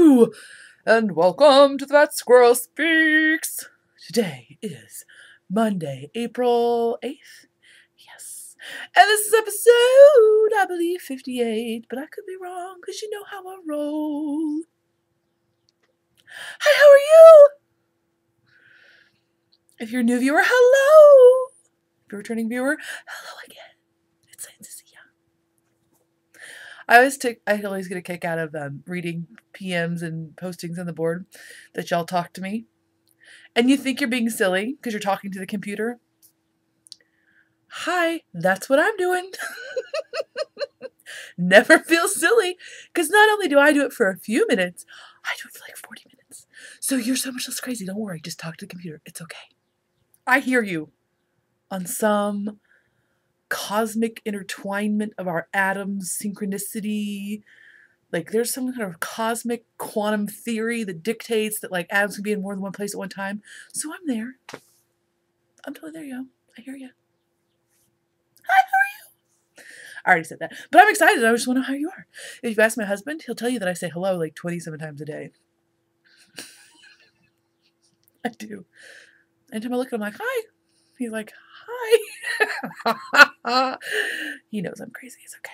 Hello, and welcome to the Fat Squirrel Speaks. Today is Monday, April 8th. Yes. And this is episode, I believe, 58, but I could be wrong because you know how I roll. Hi, how are you? If you're a new viewer, hello. If you're a returning viewer, hello again. It's nice to see you. I always get a kick out of reading PMs and postings on the board that y'all talk to me. And you think you're being silly because you're talking to the computer. Hi, that's what I'm doing. Never feel silly because not only do I do it for a few minutes, I do it for like 40 minutes. So you're so much less crazy. Don't worry. Just talk to the computer. It's okay. I hear you on some cosmic intertwinement of our atoms, synchronicity. Like there's some kind of cosmic quantum theory that dictates that like atoms can be in more than one place at one time. So I'm there. I'm totally there, yo. I hear you. Hi, how are you? I already said that. But I'm excited. I just want to know how you are. If you ask my husband, he'll tell you that I say hello like 27 times a day. I do. Anytime I look at him, I'm like, hi. He's like, hi. He knows I'm crazy. It's okay.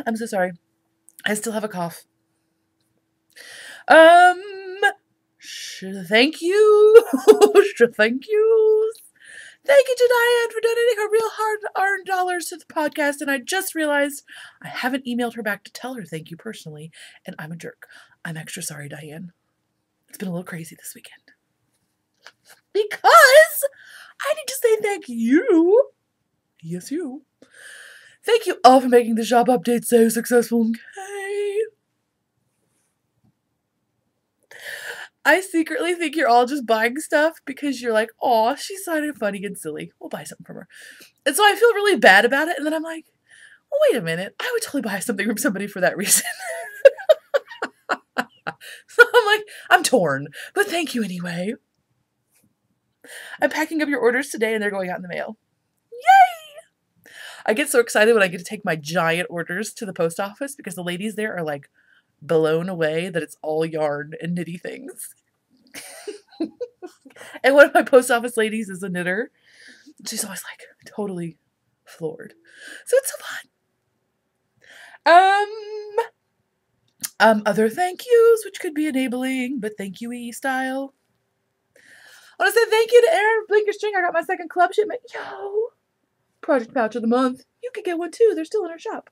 I'm so sorry. I still have a cough. Thank you. Thank you. Thank you to Diane for donating her real hard-earned dollars to the podcast, and I just realized I haven't emailed her back to tell her thank you personally, and I'm a jerk. I'm extra sorry, Diane. It's been a little crazy this weekend. Because I need to say thank you. Yes, you. Thank you all for making the shop update so successful. Okay. I secretly think you're all just buying stuff because you're like, aw, she's sounding funny and silly. We'll buy something from her. And so I feel really bad about it. And then I'm like, well, wait a minute. I would totally buy something from somebody for that reason. So I'm like, I'm torn. But thank you anyway. I'm packing up your orders today and they're going out in the mail. Yay! I get so excited when I get to take my giant orders to the post office because the ladies there are like blown away that it's all yarn and knitty things. And one of my post office ladies is a knitter. She's always like totally floored. So it's so fun. Other thank yous, which could be enabling, but thank you-y style. I want to say thank you to Aaron Blinker String. I got my second club shipment. Yo! Project Pouch of the Month. You could get one too. They're still in our shop.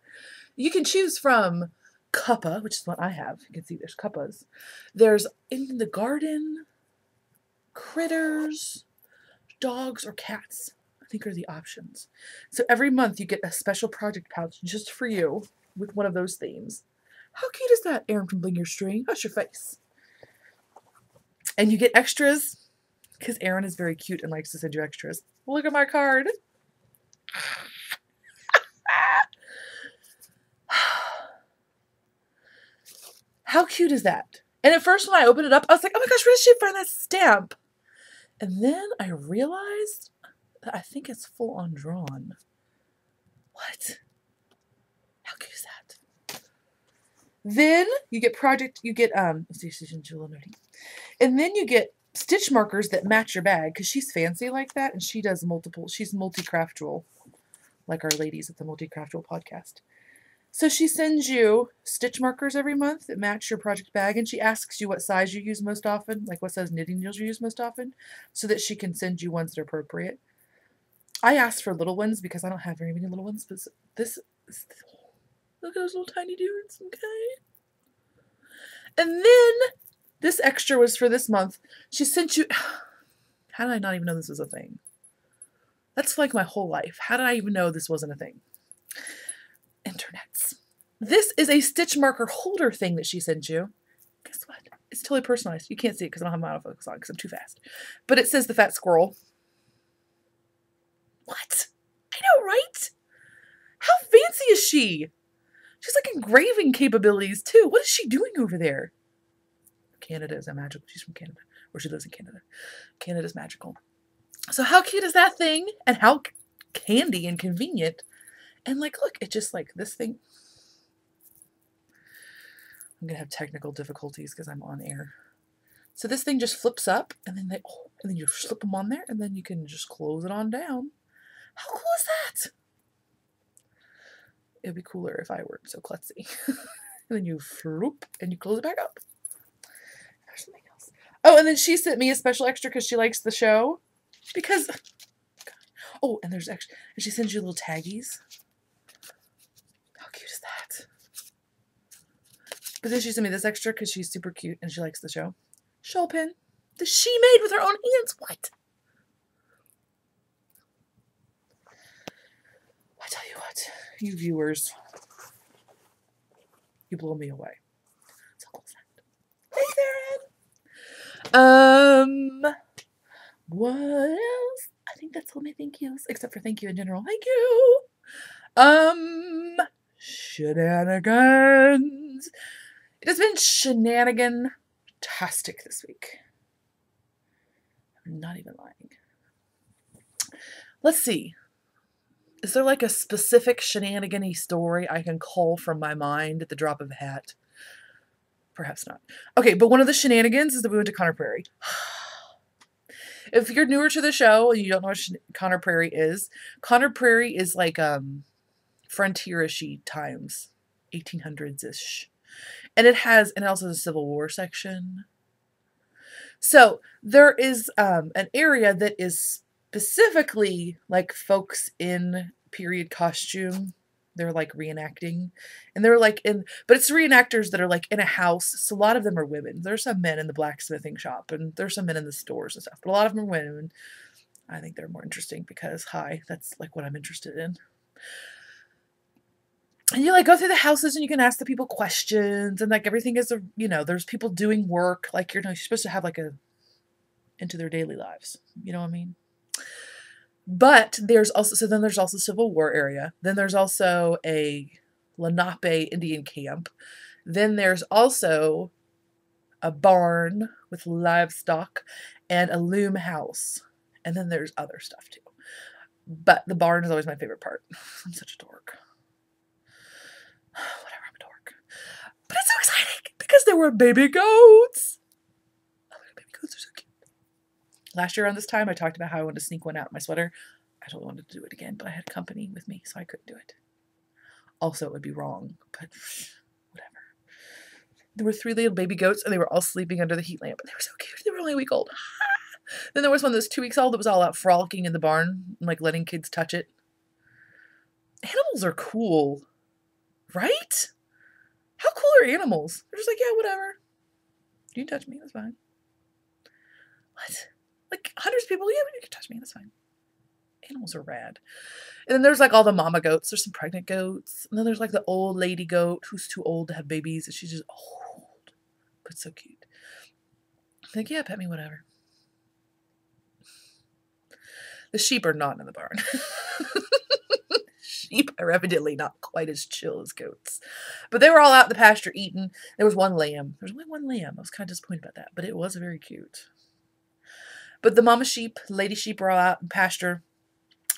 You can choose from Cuppa, which is what I have. You can see there's Cuppas. There's In the Garden, Critters, Dogs, or Cats, I think are the options. So every month you get a special project pouch just for you with one of those themes. How cute is that, Aaron from Bling Your String? Hush your face. And you get extras because Aaron is very cute and likes to send you extras. Look at my card. How cute is that? And at first when I opened it up, I was like, oh my gosh, where did she find that stamp? And then I realized that I think it's full on drawn. What? How cute is that? Then you get and then you get stitch markers that match your bag because she's fancy like that and she does she's multi-craftual like our ladies at the Multi-Craftual podcast. So she sends you stitch markers every month that match your project bag, and she asks you what size you use most often, like what size knitting needles you use most often, so that she can send you ones that are appropriate. I asked for little ones because I don't have very many little ones, but look at those little tiny dudes, okay? And then this extra was for this month. She sent you, how did I not even know this was a thing? That's like my whole life. How did I even know this wasn't a thing? Internets. This is a stitch marker holder thing that she sent you. Guess what? It's totally personalized. You can't see it because I don't have my autofocus on because I'm too fast. But it says the Fat Squirrel. What? I know, right? How fancy is she? She's like engraving capabilities too. What is she doing over there? Canada is a magical. She's from Canada. Or she lives in Canada. Canada's magical. So how cute is that thing? And how candy and convenient. And like, look, it's just like this thing. I'm going to have technical difficulties because I'm on air. So this thing just flips up, and then and then you slip them on there, and then you can just close it on down. How cool is that? It'd be cooler if I weren't so klutzy. And then you floop, and you close it back up. There's something else. Oh, and then she sent me a special extra because she likes the show. Because, oh, and there's extra, and she sends you little taggies. How cute is that? But then she sent me this extra because she's super cute and she likes the show. Shawl pin that she made with her own hands. What? I tell you what, you viewers, you blow me away. So cool is that? Thanks, Erin. What else? I think that's all my thank yous, except for thank you in general. Thank you. Shenanigans. It has been shenanigan-tastic this week. I'm not even lying. Let's see. Is there like a specific shenanigan-y story I can call from my mind at the drop of a hat? Perhaps not. Okay, but one of the shenanigans is that we went to Conner Prairie. If you're newer to the show and you don't know what Conner Prairie is like frontier-ish times, 1800s-ish. And it also has a Civil War section. So there is an area that is specifically like folks in period costume. They're like reenacting, and they're like but it's reenactors that are like in a house. So a lot of them are women. There's some men in the blacksmithing shop, and there's some men in the stores and stuff, but a lot of them are women. I think they're more interesting because, that's like what I'm interested in. And you like go through the houses and you can ask the people questions, and like everything is there's people doing work. Like you're supposed to have like into their daily lives. You know what I mean? But there's also Civil War area. Then there's also a Lenape Indian camp. Then there's also a barn with livestock and a loom house. And then there's other stuff too. But the barn is always my favorite part. I'm such a dork. Whatever, I'm a dork. But it's so exciting because there were baby goats. Oh, baby goats are so cute. Last year around this time, I talked about how I wanted to sneak one out of my sweater. I totally wanted to do it again, but I had company with me, so I couldn't do it. Also, it would be wrong, but whatever. There were 3 little baby goats, and they were all sleeping under the heat lamp, and they were so cute. They were only a week old. Then there was one that was 2 weeks old that was all out frolicking in the barn, and like letting kids touch it. Animals are cool, right? How cool are animals? They're just like, yeah, whatever. You can touch me, that's fine. What? Like hundreds of people, yeah, you can touch me, that's fine. Animals are rad. And then there's like all the mama goats. There's some pregnant goats. And then there's like the old lady goat who's too old to have babies. And she's just old, but so cute. I'm like, yeah, pet me, whatever. The sheep are not in the barn. Sheep are evidently not quite as chill as goats. But they were all out in the pasture eating. There was one lamb. There's only one lamb. I was kind of disappointed about that, but it was very cute. But the mama sheep, lady sheep are all out in pasture.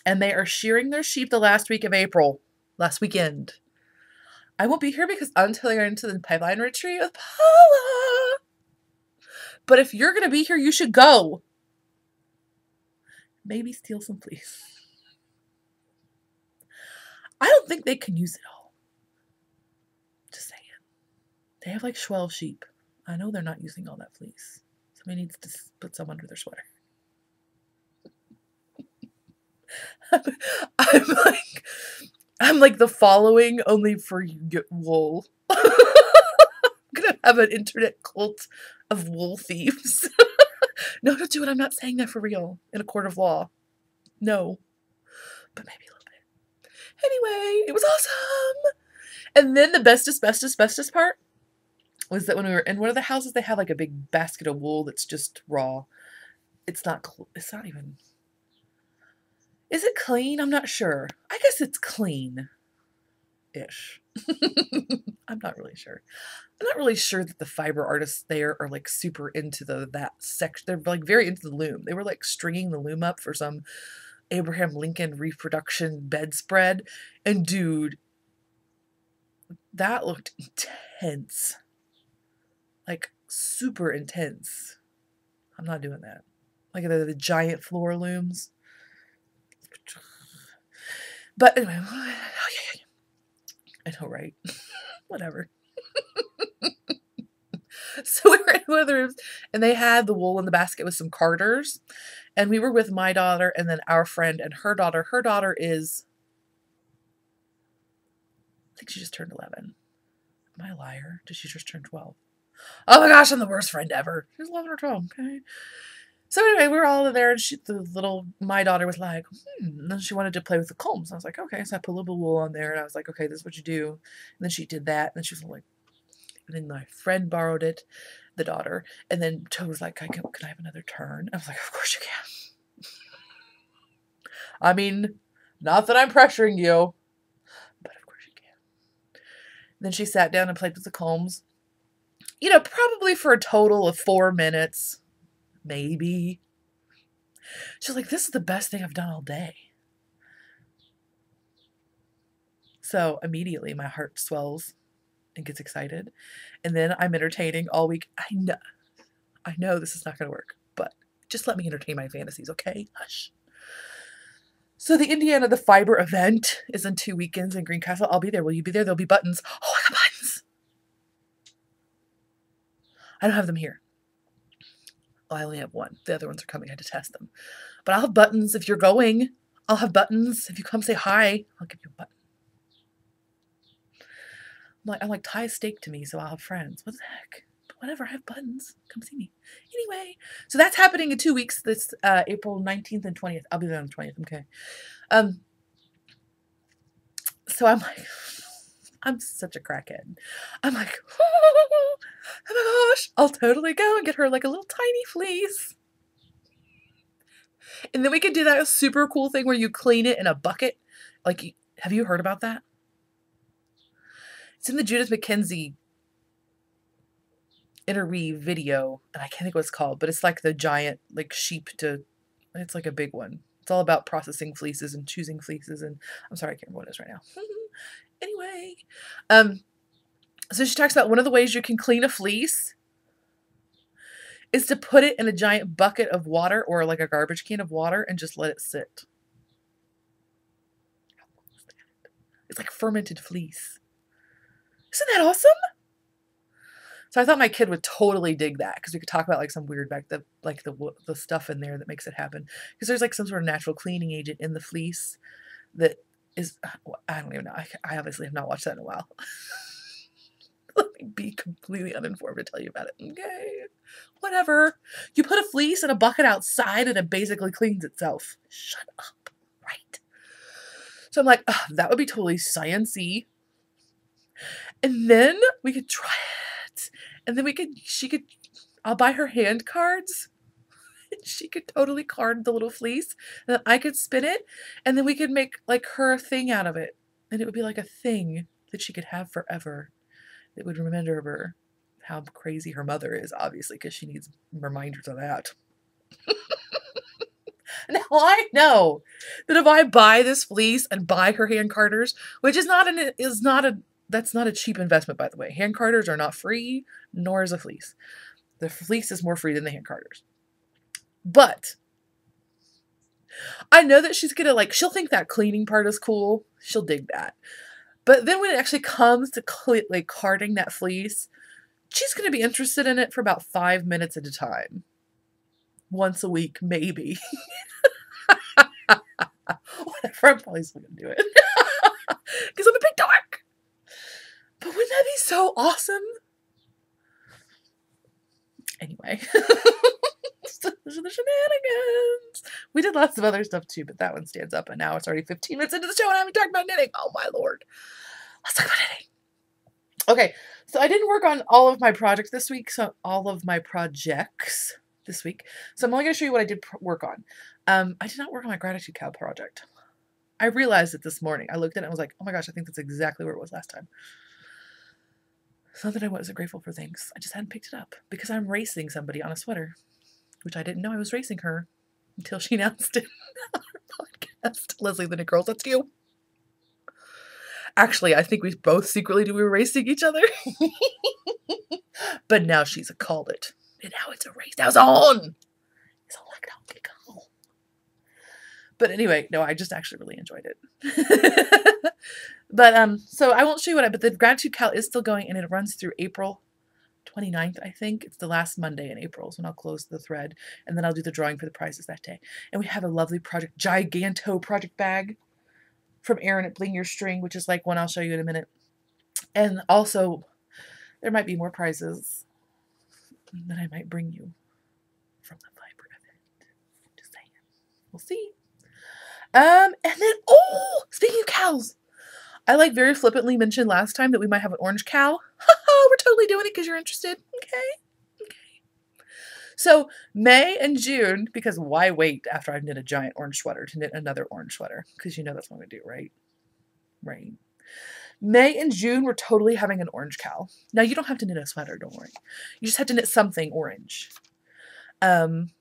And they are shearing their sheep the last week of April. Last weekend. I won't be here because until I get into the pipeline retreat with Paula. But if you're going to be here, you should go. Maybe steal some fleece. I don't think they can use it all. Just saying. They have like 12 sheep. I know they're not using all that fleece. Somebody needs to put some under their sweater. I'm like the following, only for you get wool. I'm gonna have an internet cult of wool thieves. No, don't do it. I'm not saying that for real in a court of law. No, but maybe a little bit. Anyway, it was awesome. And then the bestest part was that when we were in one of the houses, they have like a big basket of wool that's just raw. It's not even. Is it clean? I'm not sure. I guess it's clean-ish. I'm not really sure. I'm not really sure that the fiber artists there are like super into that section. They're like very into the loom. They were like stringing the loom up for some Abraham Lincoln reproduction bedspread. And dude, that looked intense. like super intense. I'm not doing that. Like the giant floor looms. But anyway, I know, right? Whatever. So we were in one of the rooms, and they had the wool in the basket with some carders. And we were with my daughter and then our friend and her daughter. Her daughter is, I think she just turned 11. Am I a liar? Did she just turn 12? Oh my gosh, I'm the worst friend ever. She's 11 or 12, okay? So anyway, we were all in there, and my daughter was like, and then she wanted to play with the combs. I was like, okay. So I put a little wool on there, and I was like, okay, this is what you do. And then she did that, and then she was like, and then my friend borrowed it, the daughter, and then Toe was like, can I have another turn? I was like, of course you can. I mean, not that I'm pressuring you, but of course you can. And then she sat down and played with the combs, you know, probably for a total of 4 minutes. Maybe. She's like, this is the best thing I've done all day. So immediately my heart swells and gets excited. And then I'm entertaining all week. I know this is not going to work, but just let me entertain my fantasies, okay? Hush. So the Fiber event is in 2 weekends in Greencastle. I'll be there. Will you be there? There'll be buttons. Oh, I got buttons. I don't have them here. I only have one. The other ones are coming. I had to test them. But I'll have buttons if you're going. I'll have buttons. If you come say hi, I'll give you a button. I'm like, tie a steak to me so I'll have friends. What the heck? But whatever, I have buttons. Come see me. Anyway, so that's happening in 2 weeks. This April 19th and 20th. I'll be there on the 20th. Okay. So I'm like, I'm such a crackhead. I'm like, oh my gosh, I'll totally go and get her like a little tiny fleece. And then we can do that super cool thing where you clean it in a bucket. Like, have you heard about that? It's in the Judith McKenzie interweave video, and I can't think what it's called, but it's like the giant, like it's like a big one. It's all about processing fleeces and choosing fleeces, and I'm sorry, I can't remember what it is right now. Anyway, so she talks about one of the ways you can clean a fleece is to put it in a giant bucket of water or like a garbage can of water and just let it sit. It's like fermented fleece. Isn't that awesome? So I thought my kid would totally dig that because we could talk about like some weird the stuff in there that makes it happen. Because there's like some sort of natural cleaning agent in the fleece that is, I don't even know. I obviously have not watched that in a while. Let me be completely uninformed to tell you about it. Okay, whatever. You put a fleece in a bucket outside and it basically cleans itself. Shut up. Right. So I'm like, oh, that would be totally science-y. And then we could try it. And then I'll buy her hand cards. She could totally card the little fleece. And then I could spin it. And then we could make like her thing out of it. And it would be like a thing that she could have forever. It would remember her how crazy her mother is, obviously, because she needs reminders of that. Now I know that if I buy this fleece and buy her hand carders, which that's not a cheap investment, by the way. Hand carders are not free, nor is a fleece. The fleece is more free than the hand carders. But I know that she's gonna she'll think that cleaning part is cool. She'll dig that. But then when it actually comes to carding that fleece, she's going to be interested in it for about 5 minutes at a time. Once a week, maybe. Whatever, I'm probably still going to do it. Because I'm a big dork. But wouldn't that be so awesome? Anyway. The shenanigans. We did lots of other stuff too, but that one stands up, and now it's already 15 minutes into the show and I haven't talked about knitting. Oh my lord. Let's talk about knitting. Okay, so I didn't work on all of my projects this week, so I'm only going to show you what I did work on. I did not work on my gratitude cow project. I realized it this morning. I looked at it and I was like, oh my gosh, I think that's exactly where it was last time. It's not that I wasn't grateful for things. I just hadn't picked it up because I'm racing somebody on a sweater, which I didn't know I was racing her until she announced it on her podcast. Leslie the Knit Girls, that's you. Actually, I think we both secretly knew we were racing each other. But now she's called it. And now it's a race. Now it's on. It's a like donkey call. But anyway, no, I just actually really enjoyed it. But so I won't show you but the gratitude cal is still going, and it runs through April 29th, I think. It's the last Monday in April, so I'll close the thread, and then I'll do the drawing for the prizes that day. And we have a lovely giganto project bag from Erin at Bling Your String, which is like one I'll show you in a minute. And also, there might be more prizes that I might bring you from the Viber event. Just saying. We'll see. And then, oh, speaking of cows, I like very flippantly mentioned last time that we might have an orange cow. We're totally doing it because you're interested. Okay. So May and June, because why wait after I've knit a giant orange sweater to knit another orange sweater? Because you know that's what I'm going to do, right? Right. May and June, we're totally having an orange cow. Now, you don't have to knit a sweater, don't worry. You just have to knit something orange. And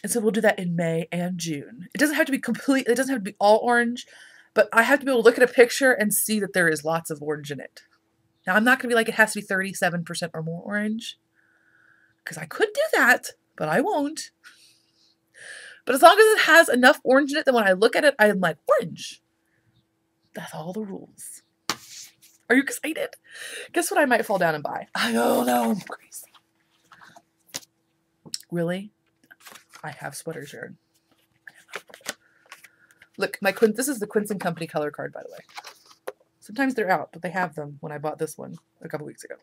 so we'll do that in May and June. It doesn't have to be complete, it doesn't have to be all orange, but I have to be able to look at a picture and see that there is lots of orange in it. Now, I'm not going to be like, it has to be 37% or more orange, because I could do that, but I won't. But as long as it has enough orange in it that when I look at it, I'm like, orange. That's all the rules. Are you excited? Guess what I might fall down and buy? I don't know. I'm crazy. Really? I have sweaters yarn. Look, this is the Quince & Company color card, by the way. Sometimes they're out, but they have them when I bought this one a couple weeks ago.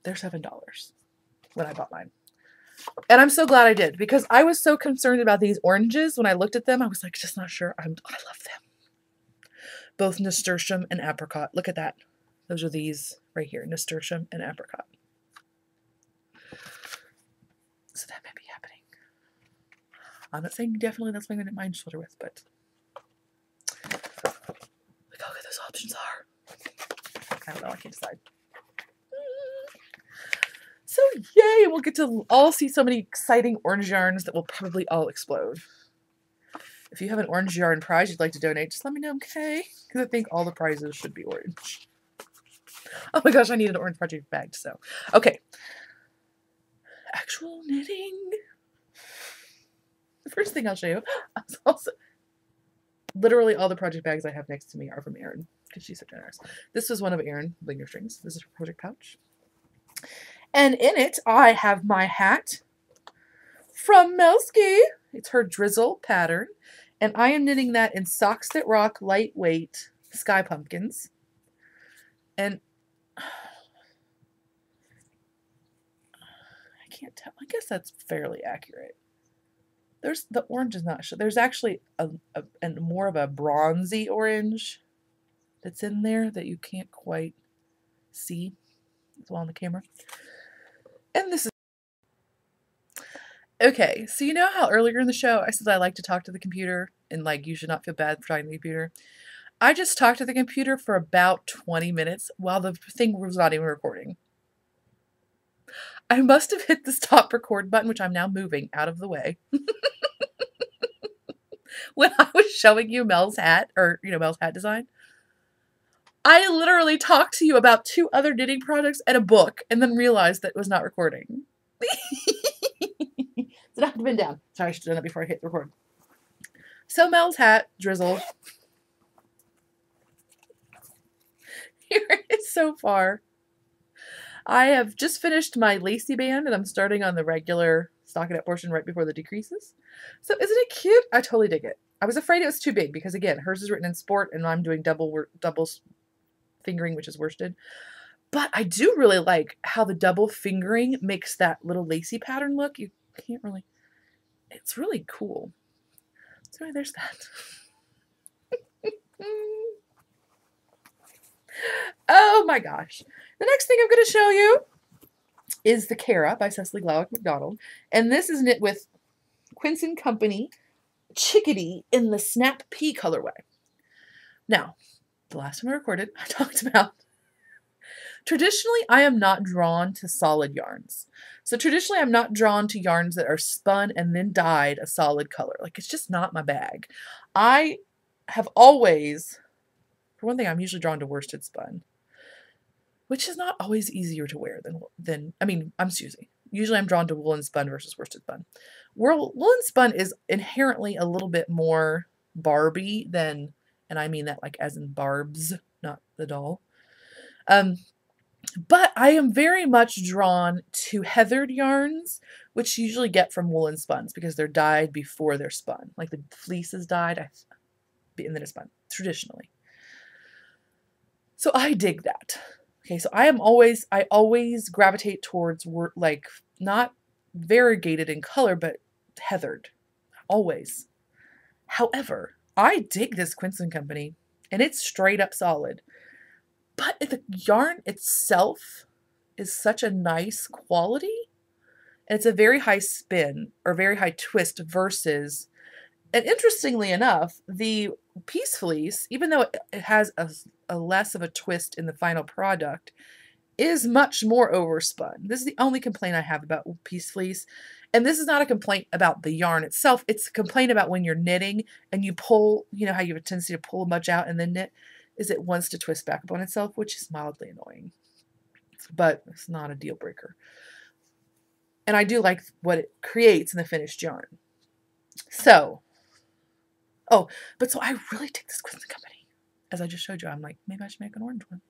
They're $7 when I bought mine. And I'm so glad I did, because I was so concerned about these oranges. When I looked at them, I was like, just not sure. I love them. Both nasturtium and apricot. Look at that. Those are these right here, nasturtium and apricot. So that might be happening. I'm not saying definitely that's what I'm going to mind sweater with, but look how good those options are. I don't know. I can't decide. So yay! We'll get to all see so many exciting orange yarns that will probably all explode. If you have an orange yarn prize you'd like to donate, just let me know, okay? Because I think all the prizes should be orange. Oh my gosh, I need an orange project bag, so. Okay. Actual knitting. The first thing I'll show you, also, literally all the project bags I have next to me are from Erin, because she's so generous. This was one of Erin Bling Your Strings. This is her project pouch. And in it, I have my hat from Melski. It's her drizzle pattern. And I am knitting that in Socks That Rock lightweight Sky Pumpkins. And I can't tell. I guess that's fairly accurate. The orange is not. There's actually a more of a bronzy orange that's in there that you can't quite see as well on the camera. And this is okay. So you know how earlier in the show I said I like to talk to the computer and like you should not feel bad for talking to the computer. I just talked to the computer for about 20 minutes while the thing was not even recording. I must have hit the stop record button, which I'm now moving out of the way. When I was showing you Mel's hat, or Mel's hat design, I literally talked to you about 2 other knitting projects and a book, and then realized that it was not recording. So I have to bend down. Sorry, I should have done that before I hit record. So Mel's hat, drizzle. Here it is so far. I have just finished my lacy band, and I'm starting on the regular stockinette portion right before the decreases. So isn't it cute? I totally dig it. I was afraid it was too big because, again, hers is written in sport, and I'm doing double fingering, which is worsted. But I do really like how the double fingering makes that little lacy pattern look. You can't really... It's really cool. So there's that. Oh my gosh. The next thing I'm going to show you is the Cara by Cecily Glowick McDonald. And this is knit with Quince & Company Chickadee in the Snap Pea colorway. Now, the last time I recorded, I talked about traditionally, I am not drawn to solid yarns. So traditionally, I'm not drawn to yarns that are spun and then dyed a solid color. Like, it's just not my bag. I have always, for one thing, I'm usually drawn to worsted spun. which is not always easier to wear than I mean, I'm Susie. Usually I'm drawn to woolen spun versus worsted spun. Woolen spun is inherently a little bit more Barbie than, and I mean that like as in Barbs, not the doll. But I am very much drawn to heathered yarns, which you usually get from woolen spuns because they're dyed before they're spun. Like the fleece is dyed and then it's spun, traditionally. So I dig that. Okay, so I always gravitate towards like not variegated in color, but heathered. Always. However, I dig this Quinson company, and it's straight up solid. But the yarn itself is such a nice quality, and it's a very high spin or very high twist versus, and interestingly enough, the piece fleece, even though it has a less of a twist in the final product, is much more overspun. This is the only complaint I have about piece fleece. And this is not a complaint about the yarn itself. It's a complaint about when you're knitting and you pull, you know how you have a tendency to pull much out and then knit, is it wants to twist back upon itself, which is mildly annoying. But it's not a deal breaker. And I do like what it creates in the finished yarn. So, so I really dig this Quinson company. As I just showed you, I'm like, maybe I should make an orange one.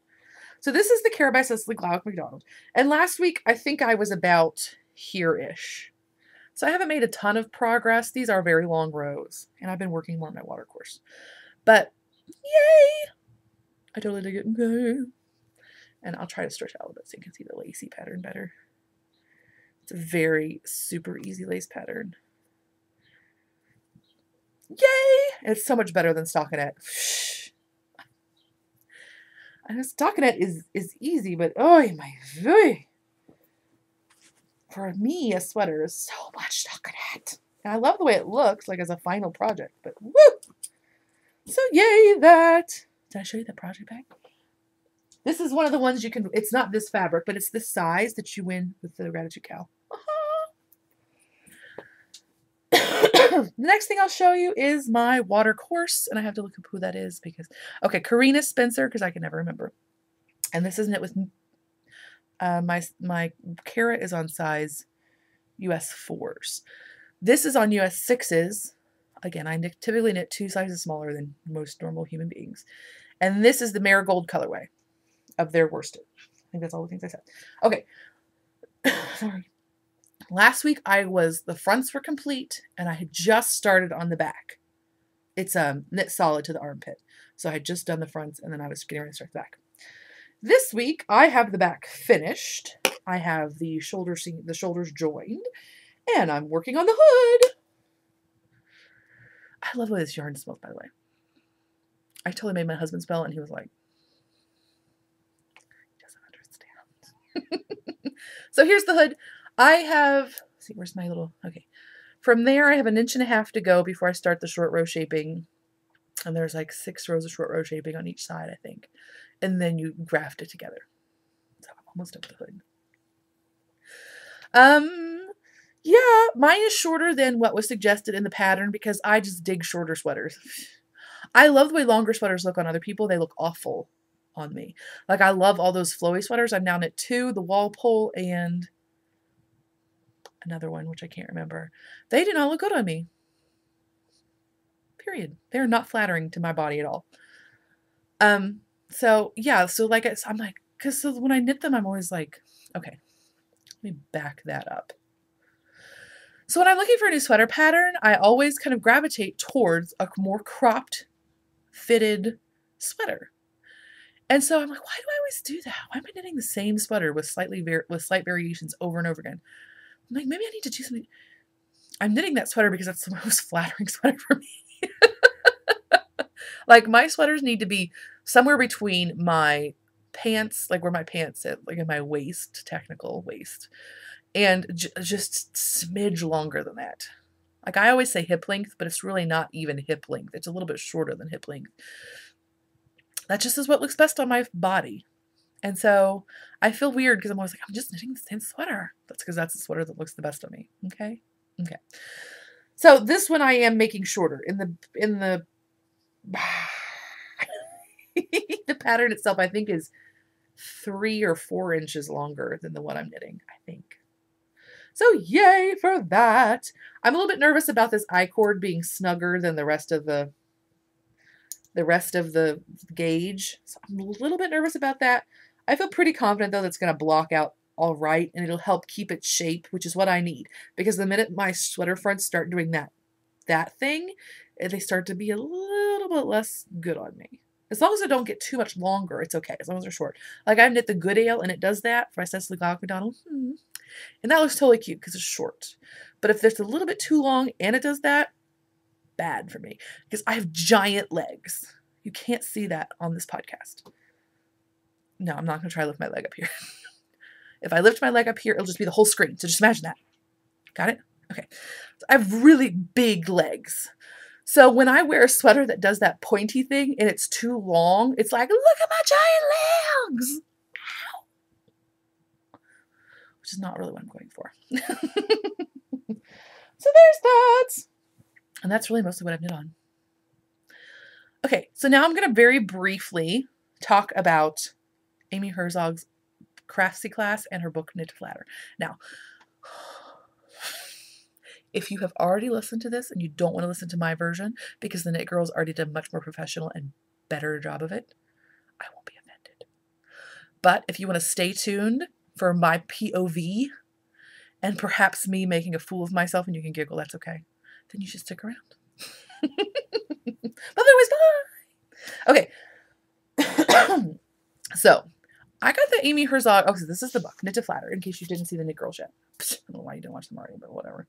So this is the Care by Cecily Glauc McDonald. And last week, I think I was about here-ish. So I haven't made a ton of progress. These are very long rows. And I've been working more on my watercourse. But, yay! I totally dig it. Okay. And I'll try to stretch out a little bit so you can see the lacy pattern better. It's a very super easy lace pattern. Yay! And it's so much better than stockinette. I know stockinette is easy, but oh my god. For me, a sweater is so much stockinette. And I love the way it looks, like as a final project, but woo! So yay that. Did I show you the project bag? This is one of the ones you can, it's not this fabric, but it's this size that you win with the Gratitude Cow. The next thing I'll show you is my Watercourse, and I have to look up who that is because, okay, Karina Spencer, because I can never remember. And this is knit with, my Kara is on size US 4s. This is on US 6s. Again, I typically knit 2 sizes smaller than most normal human beings. And this is the Marigold colorway of their worsted. I think that's all the things I said. Okay. Sorry. Last week the fronts were complete and I had just started on the back. It's knit solid to the armpit. So I had just done the fronts and then I was getting ready to start the back. This week I have the back finished. I have the shoulders joined and I'm working on the hood. I love the way this yarn smells, by the way. I totally made my husband smell it and he was like, he doesn't understand. So here's the hood. I have, let's see, where's my little, okay. From there, I have 1.5 inches to go before I start the short row shaping. And there's like 6 rows of short row shaping on each side, I think. And then you graft it together. So I'm almost done with the hood. Yeah, mine is shorter than what was suggested in the pattern because I just dig shorter sweaters. I love the way longer sweaters look on other people. They look awful on me. Like I love all those flowy sweaters. I've now knit 2, the Walpole and another one, which I can't remember. They do not look good on me. Period. They're not flattering to my body at all. So yeah, so like I'm like, because so when I knit them, I'm always like, okay, let me back that up. So when I'm looking for a new sweater pattern, I always kind of gravitate towards a more cropped, fitted sweater. And so I'm like, why do I always do that? Why am I knitting the same sweater with slight variations over and over again? I'm like, maybe I need to do something. I'm knitting that sweater because that's the most flattering sweater for me. Like my sweaters need to be somewhere between my pants, like where my pants sit, like in my waist, technical waist, and just smidge longer than that. Like I always say hip length, but it's really not even hip length. It's a little bit shorter than hip length. That just is what looks best on my body. And so I feel weird because I'm always like, I'm just knitting the same sweater. That's because that's the sweater that looks the best on me. Okay. Okay. So this one I am making shorter in the the pattern itself, I think is 3 or 4 inches longer than the one I'm knitting, I think. So yay for that. I'm a little bit nervous about this I-cord being snugger than the rest of the gauge. So I'm a little bit nervous about that. I feel pretty confident though that's going to block out all right, and it'll help keep its shape, which is what I need. Because the minute my sweater fronts start doing that thing, they start to be a little bit less good on me. As long as they don't get too much longer, it's okay. As long as they're short. Like I knit the Good Ale, and it does that for my Cecily Gog McDonald. And that looks totally cute because it's short. But if it's a little bit too long and it does that, bad for me. Because I have giant legs. You can't see that on this podcast. No, I'm not going to try to lift my leg up here. If I lift my leg up here, it'll just be the whole screen. So just imagine that. Got it? Okay. So I have really big legs. So when I wear a sweater that does that pointy thing and it's too long, it's like, look at my giant legs. Ow. Which is not really what I'm going for. So there's that. And that's really mostly what I've knit on. Okay, so now I'm going to very briefly talk about Amy Herzog's Craftsy class and her book Knit to Flatter. Now, if you have already listened to this and you don't want to listen to my version because the Knit Girls already did a much more professional and better job of it, I won't be offended. But if you want to stay tuned for my POV and perhaps me making a fool of myself and you can giggle, that's okay. Then you should stick around. But otherwise, bye! Okay. So, I got the Amy Herzog, so this is the book, Knit to Flatter, in case you didn't see the Knit Girls yet. I don't know why you didn't watch them already, but whatever.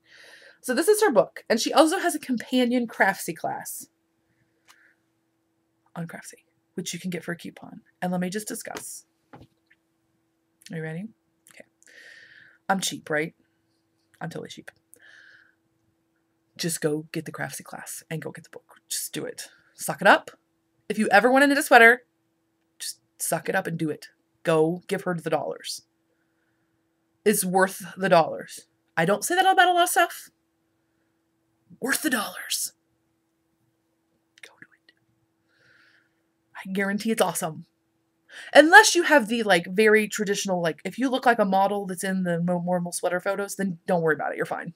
So this is her book, and she also has a companion Craftsy class on Craftsy, which you can get for a coupon. And let me just discuss. Are you ready? Okay. I'm cheap, right? I'm totally cheap. Just go get the Craftsy class and go get the book. Just do it. Suck it up. If you ever want to knit a sweater, just suck it up and do it. Go give her the dollars. It's worth the dollars. I don't say that about a lot of stuff. Worth the dollars. Go do it. I guarantee it's awesome. Unless you have the like very traditional, like if you look like a model that's in the normal sweater photos, then don't worry about it. You're fine.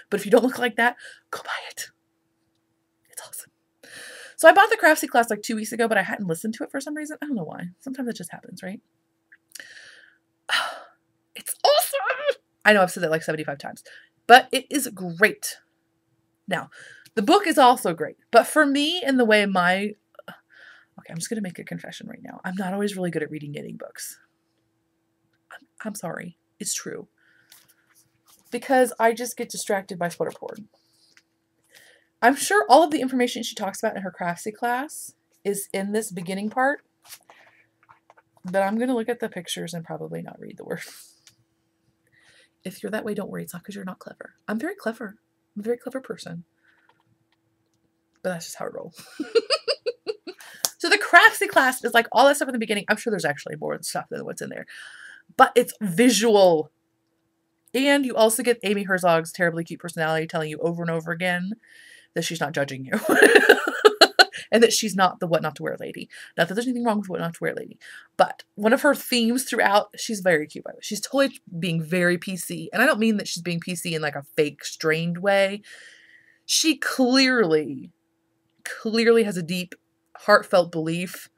But if you don't look like that, go buy it. It's awesome. So I bought the Craftsy class like 2 weeks ago, but I hadn't listened to it for some reason. I don't know why. Sometimes it just happens, right? It's awesome. I know I've said that like 75 times, but it is great. Now, the book is also great, but for me and the way okay, I'm just going to make a confession right now. I'm not always really good at reading knitting books. I'm sorry. It's true. Because I just get distracted by sweater porn. I'm sure all of the information she talks about in her Craftsy class is in this beginning part, but I'm going to look at the pictures and probably not read the words. If you're that way, don't worry. It's not because you're not clever. I'm very clever. I'm a very clever person. But that's just how I roll. So the Craftsy class is like all that stuff in the beginning. I'm sure there's actually more stuff than what's in there. But it's visual. And you also get Amy Herzog's terribly cute personality telling you over and over again that she's not judging you. And that she's not the what not to wear lady. Not that there's anything wrong with what not to wear lady. But one of her themes throughout, she's very cute by the way. She's totally being very PC. And I don't mean that she's being PC in like a fake, strained way. She clearly has a deep, heartfelt belief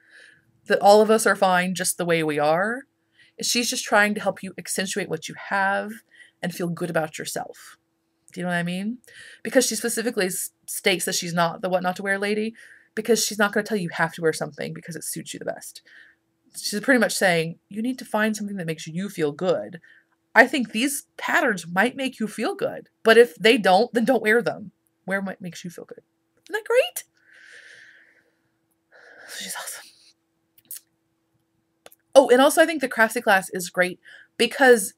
that all of us are fine just the way we are. She's just trying to help you accentuate what you have and feel good about yourself. Do you know what I mean? Because she specifically states that she's not the what not to wear lady, because she's not going to tell you have to wear something because it suits you the best. She's pretty much saying, you need to find something that makes you feel good. I think these patterns might make you feel good, but if they don't, then don't wear them. Wear what makes you feel good. Isn't that great? She's awesome. Oh, and also I think the Craftsy class is great because,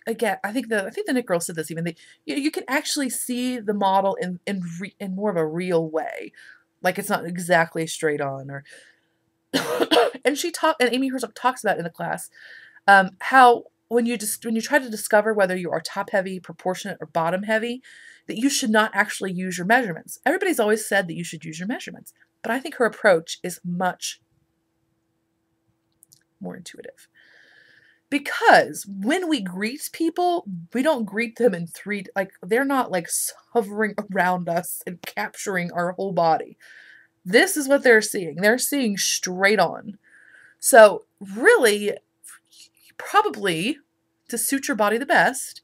again, I think the Knit Girl said this even. You can actually see the model in more of a real way, like it's not exactly straight on. Or and Amy Herzog talks about in the class how when you try to discover whether you are top heavy, proportionate, or bottom heavy, that you should not actually use your measurements. Everybody's always said that you should use your measurements, but I think her approach is much more intuitive. Because when we greet people, we don't greet them in three, like they're not like hovering around us and capturing our whole body. This is what they're seeing. They're seeing straight on. So really, probably to suit your body the best,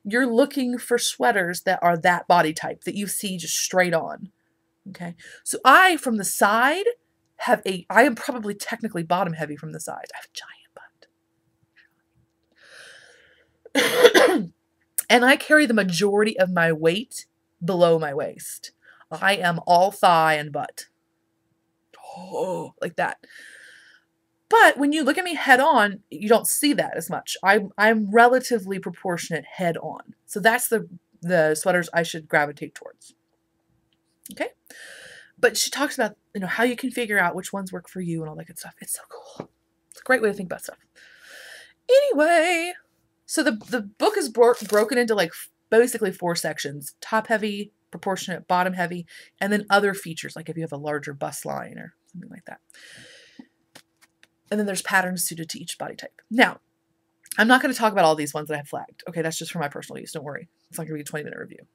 you're looking for sweaters that are that body type that you see just straight on. Okay. So I, from the side, I am probably technically bottom heavy from the side. I have a giant butt. And I carry the majority of my weight below my waist. I am all thigh and butt. Oh, like that. But when you look at me head on, you don't see that as much. I'm relatively proportionate head on. So that's the sweaters I should gravitate towards. Okay? But she talks about, how you can figure out which ones work for you and all that good stuff. It's so cool. It's a great way to think about stuff. Anyway, so the book is broken into like basically 4 sections. Top heavy, proportionate, bottom heavy, and then other features, like if you have a larger bust line or something like that. And then there's patterns suited to each body type. Now, I'm not going to talk about all these ones that I have flagged. Okay, that's just for my personal use. Don't worry. It's not going to be a 20-minute review.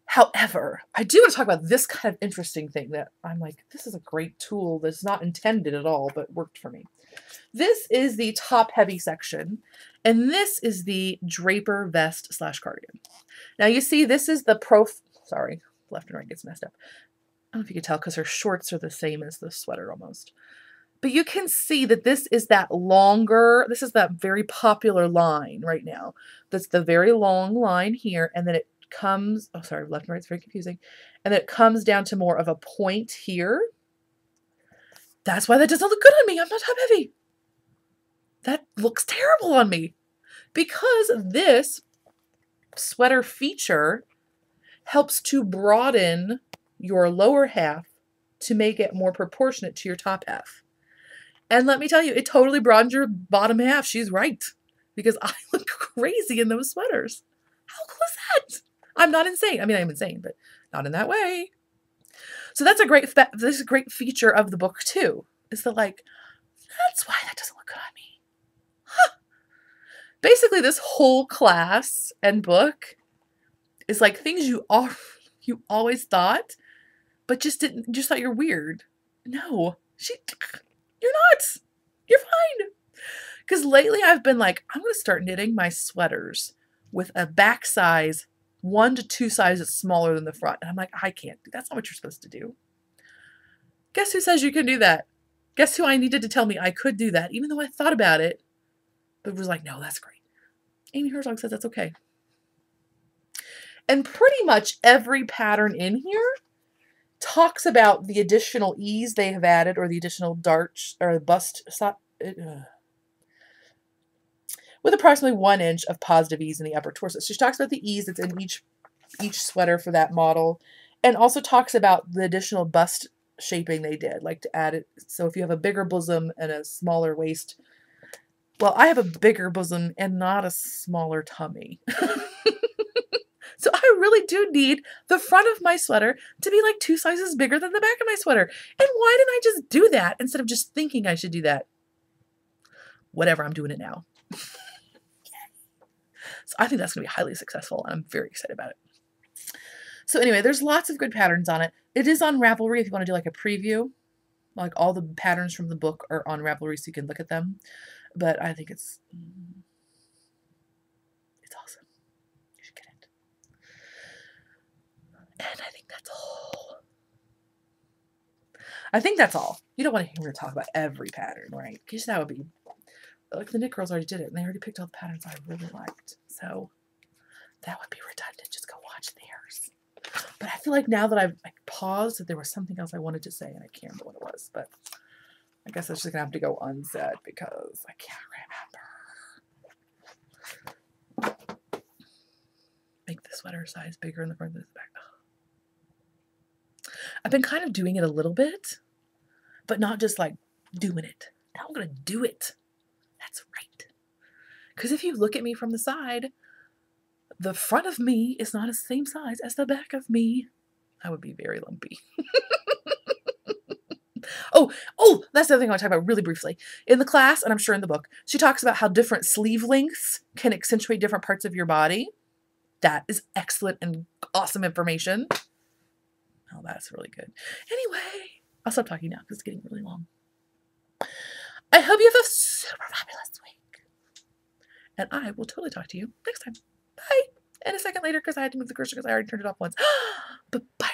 However, I do want to talk about this kind of interesting thing that I'm like, this is a great tool that's not intended at all, but worked for me. This is the top heavy section, and this is the draper vest / cardigan. Now you see, this is the sorry, left and right gets messed up. I don't know if you can tell because her shorts are the same as the sweater almost. But you can see that this is that very popular line right now. That's the very long line here, and then it comes, left and right, it's very confusing. And then it comes down to more of a point here. That's why that doesn't look good on me. I'm not top heavy. That looks terrible on me. Because this sweater feature helps to broaden your lower half to make it more proportionate to your top half. And let me tell you, it totally broadens your bottom half. She's right. Because I look crazy in those sweaters. How cool is that? I'm not insane. I mean, I'm insane, but not in that way. So this is a great feature of the book too. Is that like, that's why that doesn't look good on me. Huh. Basically, this whole class and book is like things you always thought, but just thought you're weird. No, you're not. You're fine. Because lately I've been like, I'm going to start knitting my sweaters with a back size 1 to 2 sizes smaller than the front. And I'm like, I can't do that's not what you're supposed to do. Guess who says you can do that? Guess who I needed to tell me I could do that, even though I thought about it, but was like, no, that's great. Amy Herzog says that's okay. And pretty much every pattern in here talks about the additional ease they have added, or the additional darts or bust with approximately 1 inch of positive ease in the upper torso. So she talks about the ease that's in each sweater for that model, and also talks about the additional bust shaping they did, like to add it. So if you have a bigger bosom and a smaller waist, well, I have a bigger bosom and not a smaller tummy. So I really do need the front of my sweater to be like 2 sizes bigger than the back of my sweater. And why didn't I just do that instead of just thinking I should do that? Whatever, I'm doing it now. So I think that's going to be highly successful, and I'm very excited about it. So anyway, there's lots of good patterns on it. It is on Ravelry if you want to do like a preview. Like all the patterns from the book are on Ravelry so you can look at them. But I think it's awesome. You should get it. And I think that's all. You don't want to hear me talk about every pattern, right? Because that would be, like, the Knit Girls already did it, and they already picked all the patterns I really liked. So that would be redundant. Just go watch theirs. But I feel like now that I've paused, that there was something else I wanted to say, and I can't remember what it was. But I guess it's just going to have to go unsaid because I can't remember. Make the sweater size bigger in the front than the back. I've been kind of doing it a little bit, but not just like doing it. Now I'm going to do it. That's right. Because if you look at me from the side, the front of me is not the same size as the back of me. I would be very lumpy. Oh, that's the other thing I want to talk about really briefly. In the class, and I'm sure in the book, she talks about how different sleeve lengths can accentuate different parts of your body. That is excellent and awesome information. Oh, that's really good. Anyway, I'll stop talking now because it's getting really long. I hope you have a super fabulous week. And I will totally talk to you next time. Bye. And a second later because I had to move the cursor because I already turned it off once. But bye.